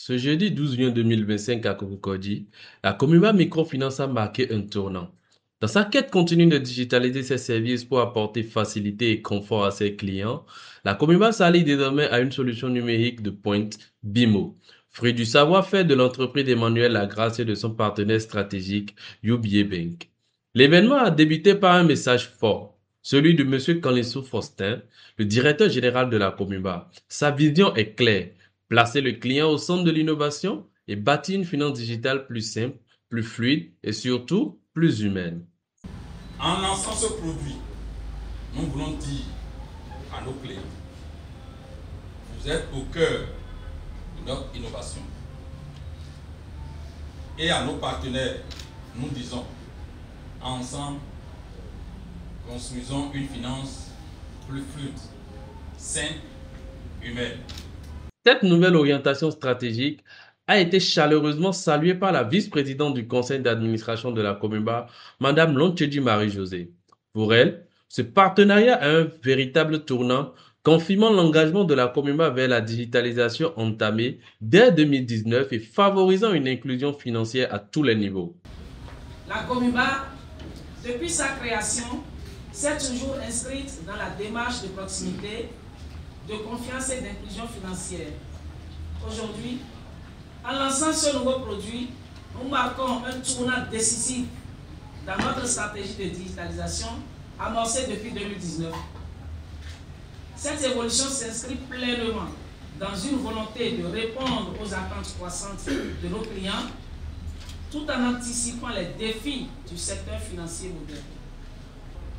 Ce jeudi 12 juin 2025 à Cocody, la Commuba Microfinance a marqué un tournant. Dans sa quête continue de digitaliser ses services pour apporter facilité et confort à ses clients, la Commuba s'allie désormais à une solution numérique de pointe, BIMO, fruit du savoir-faire de l'entreprise Emmanuel Lagrasse et de son partenaire stratégique UBA Bank. L'événement a débuté par un message fort, celui de M. Canlissou Faustin, le directeur général de la Commuba. Sa vision est claire: placer le client au centre de l'innovation et bâtir une finance digitale plus simple, plus fluide et surtout plus humaine. En lançant ce produit, nous voulons dire à nos clients, vous êtes au cœur de notre innovation. Et à nos partenaires, nous disons, ensemble, construisons une finance plus fluide, simple, humaine. Cette nouvelle orientation stratégique a été chaleureusement saluée par la vice-présidente du conseil d'administration de la Commuba, Madame Lontchedi Marie-Josée. Pour elle, ce partenariat a un véritable tournant, confirmant l'engagement de la Commuba vers la digitalisation entamée dès 2019 et favorisant une inclusion financière à tous les niveaux. La Commuba, depuis sa création, s'est toujours inscrite dans la démarche de proximité, de confiance et d'inclusion financière. Aujourd'hui, en lançant ce nouveau produit, nous marquons un tournant décisif dans notre stratégie de digitalisation amorcée depuis 2019. Cette évolution s'inscrit pleinement dans une volonté de répondre aux attentes croissantes de nos clients, tout en anticipant les défis du secteur financier moderne.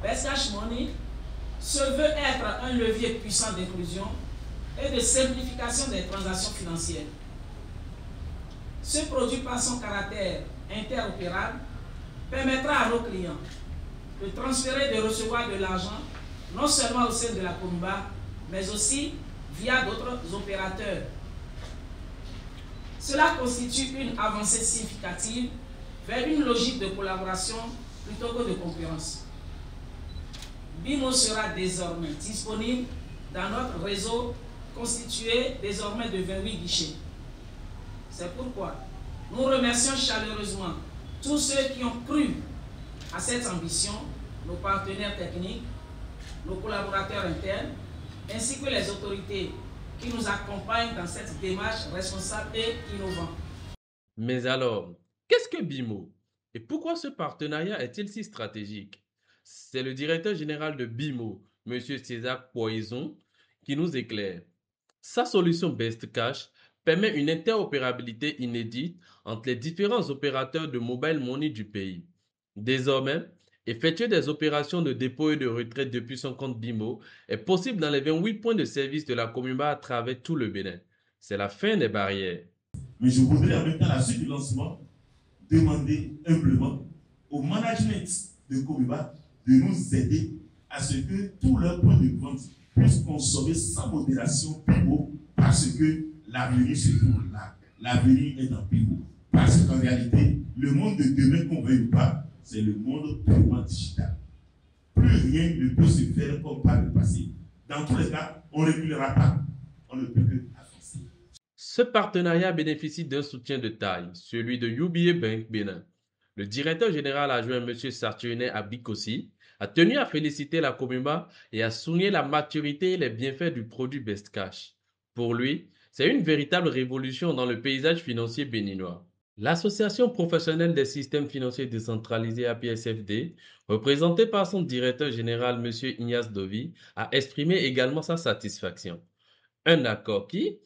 Best Cash Money se veut être un levier puissant d'inclusion et de simplification des transactions financières. Ce produit, par son caractère interopérable, permettra à nos clients de transférer et de recevoir de l'argent non seulement au sein de la Commuba, mais aussi via d'autres opérateurs. Cela constitue une avancée significative vers une logique de collaboration plutôt que de concurrence. BIMO sera désormais disponible dans notre réseau constitué désormais de 28 guichets. C'est pourquoi nous remercions chaleureusement tous ceux qui ont cru à cette ambition, nos partenaires techniques, nos collaborateurs internes, ainsi que les autorités qui nous accompagnent dans cette démarche responsable et innovante. Mais alors, qu'est-ce que BIMO? Et pourquoi ce partenariat est-il si stratégique? C'est le directeur général de BIMO, M. César Poison, qui nous éclaire. Sa solution Best Cash permet une interopérabilité inédite entre les différents opérateurs de mobile money du pays. Désormais, effectuer des opérations de dépôt et de retraite depuis son compte BIMO est possible dans les 28 points de service de la Commuba à travers tout le Bénin. C'est la fin des barrières. Mais je voudrais, en même temps, à la suite du lancement, demander humblement au management de Commuba de nous aider à ce que tous leurs points de vente puissent consommer sans modération BIMO, parce que l'avenir se trouve là. L'avenir est dans BIMO. Parce qu'en réalité, le monde de demain, qu'on veuille ou pas, c'est le monde purement digital. Plus rien ne peut se faire comme par le passé. Dans tous les cas, on ne reculera pas. On ne peut que avancer. Ce partenariat bénéficie d'un soutien de taille, celui de UBA Bank Bénin. Le directeur général adjoint M. Sartuné Abikossi a tenu à féliciter la Commuba et à souligner la maturité et les bienfaits du produit Best Cash. Pour lui, c'est une véritable révolution dans le paysage financier béninois. L'Association professionnelle des systèmes financiers décentralisés APSFD, représentée par son directeur général M. Ignace Dovi, a exprimé également sa satisfaction. Un accord qui,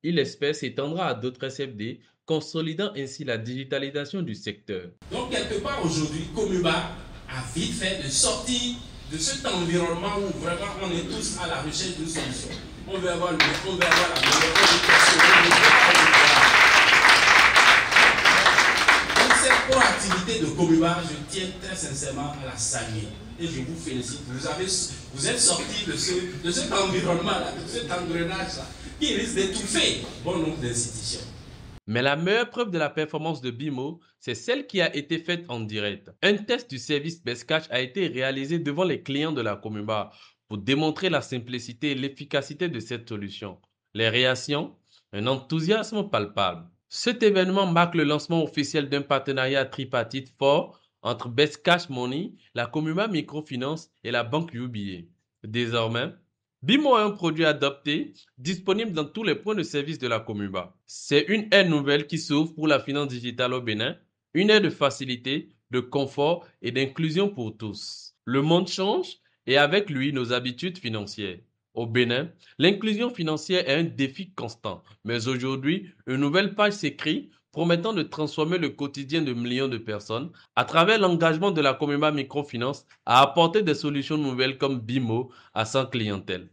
il espère, s'étendra à d'autres SFD, consolidant ainsi la digitalisation du secteur. Donc, quelque part aujourd'hui, Commuba a vite fait de sortir de cet environnement où vraiment on est tous à la recherche d'une solution. On veut avoir la meilleure éducation. Donc, cette proactivité de Commuba, je tiens très sincèrement à la saluer. Et je vous félicite. Vous êtes sortis de cet environnement-là, de cet engrenage-là, qui risque d'étouffer bon nombre d'institutions. Mais la meilleure preuve de la performance de BIMO, c'est celle qui a été faite en direct. Un test du service Best Cash a été réalisé devant les clients de la Commuba pour démontrer la simplicité et l'efficacité de cette solution. Les réactions Un enthousiasme palpable. Cet événement marque le lancement officiel d'un partenariat tripartite fort entre Best Cash Money, la Comuma Microfinance et la banque UBA. Désormais, BIMO est un produit adopté, disponible dans tous les points de service de la Comuma. C'est une ère nouvelle qui s'ouvre pour la finance digitale au Bénin, une ère de facilité, de confort et d'inclusion pour tous. Le monde change et avec lui nos habitudes financières. Au Bénin, l'inclusion financière est un défi constant, mais aujourd'hui, une nouvelle page s'écrit promettant de transformer le quotidien de millions de personnes à travers l'engagement de la Comuma Microfinance à apporter des solutions nouvelles comme BIMO à sa clientèle.